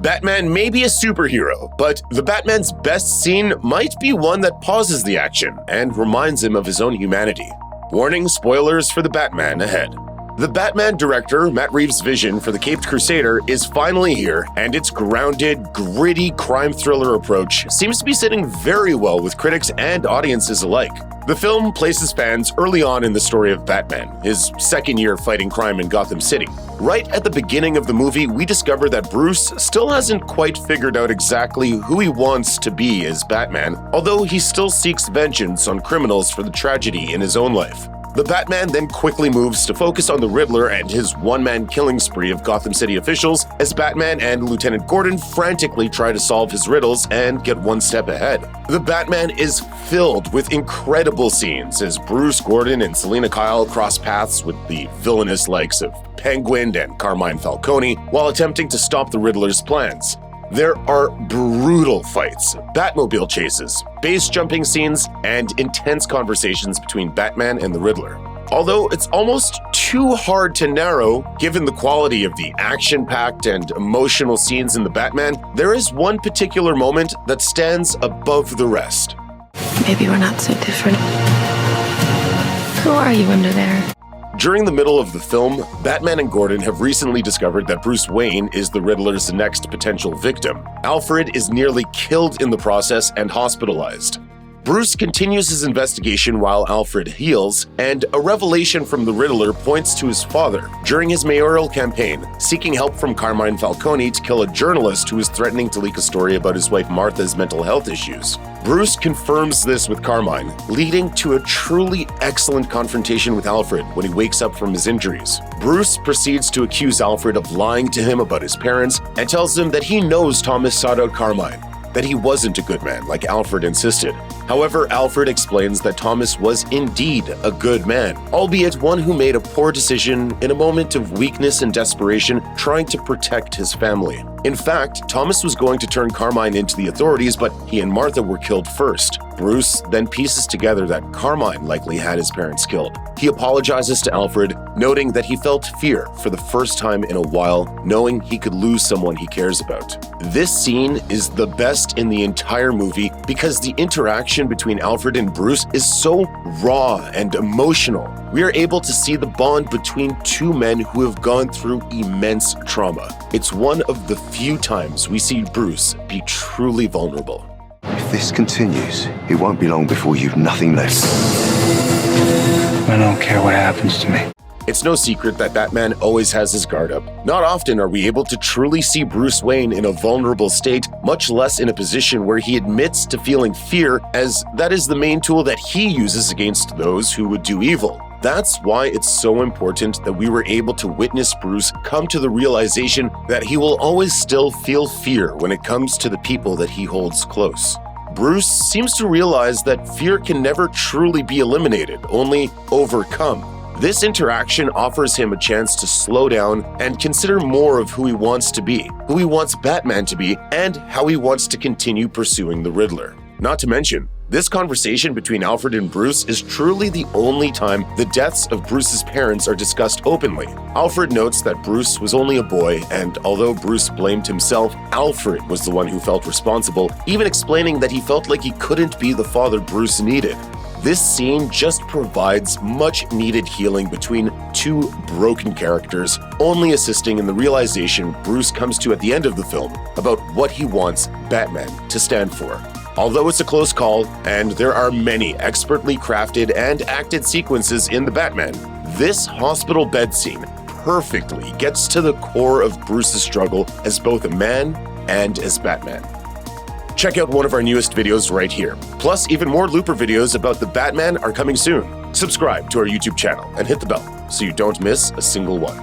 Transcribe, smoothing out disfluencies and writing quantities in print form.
Batman may be a superhero, but the Batman's best scene might be one that pauses the action and reminds him of his own humanity. Warning: spoilers for the Batman ahead. The Batman director, Matt Reeves' vision for the Caped Crusader is finally here, and its grounded, gritty crime thriller approach seems to be sitting very well with critics and audiences alike. The film places fans early on in the story of Batman, his second year fighting crime in Gotham City. Right at the beginning of the movie, we discover that Bruce still hasn't quite figured out exactly who he wants to be as Batman, although he still seeks vengeance on criminals for the tragedy in his own life. The Batman then quickly moves to focus on the Riddler and his one-man killing spree of Gotham City officials as Batman and Lieutenant Gordon frantically try to solve his riddles and get one step ahead. The Batman is filled with incredible scenes as Bruce, Gordon, and Selina Kyle cross paths with the villainous likes of Penguin and Carmine Falcone while attempting to stop the Riddler's plans. There are brutal fights, Batmobile chases, base jumping scenes, and intense conversations between Batman and the Riddler. Although it's almost too hard to narrow, given the quality of the action-packed and emotional scenes in the Batman, there is one particular moment that stands above the rest. Maybe we're not so different. Who are you under there? During the middle of the film, Batman and Gordon have recently discovered that Bruce Wayne is the Riddler's next potential victim. Alfred is nearly killed in the process and hospitalized. Bruce continues his investigation while Alfred heals, and a revelation from the Riddler points to his father during his mayoral campaign, seeking help from Carmine Falcone to kill a journalist who is threatening to leak a story about his wife Martha's mental health issues. Bruce confirms this with Carmine, leading to a truly excellent confrontation with Alfred when he wakes up from his injuries. Bruce proceeds to accuse Alfred of lying to him about his parents and tells him that he knows Thomas sought out Carmine, that he wasn't a good man like Alfred insisted. However, Alfred explains that Thomas was indeed a good man, albeit one who made a poor decision in a moment of weakness and desperation, trying to protect his family. In fact, Thomas was going to turn Carmine into the authorities, but he and Martha were killed first. Bruce then pieces together that Carmine likely had his parents killed. He apologizes to Alfred, noting that he felt fear for the first time in a while, knowing he could lose someone he cares about. This scene is the best in the entire movie because the interaction between Alfred and Bruce is so raw and emotional. We are able to see the bond between two men who have gone through immense trauma. It's one of the few times we see Bruce be truly vulnerable. If this continues, it won't be long before you've nothing left. I don't care what happens to me. It's no secret that Batman always has his guard up. Not often are we able to truly see Bruce Wayne in a vulnerable state, much less in a position where he admits to feeling fear, as that is the main tool that he uses against those who would do evil. That's why it's so important that we were able to witness Bruce come to the realization that he will always still feel fear when it comes to the people that he holds close. Bruce seems to realize that fear can never truly be eliminated, only overcome. This interaction offers him a chance to slow down and consider more of who he wants to be, who he wants Batman to be, and how he wants to continue pursuing the Riddler. Not to mention, this conversation between Alfred and Bruce is truly the only time the deaths of Bruce's parents are discussed openly. Alfred notes that Bruce was only a boy, and although Bruce blamed himself, Alfred was the one who felt responsible, even explaining that he felt like he couldn't be the father Bruce needed. This scene just provides much-needed healing between two broken characters, only assisting in the realization Bruce comes to at the end of the film about what he wants Batman to stand for. Although it's a close call, and there are many expertly crafted and acted sequences in the Batman, this hospital bed scene perfectly gets to the core of Bruce's struggle as both a man and as Batman. Check out one of our newest videos right here. Plus, even more Looper videos about the Batman are coming soon. Subscribe to our YouTube channel and hit the bell so you don't miss a single one.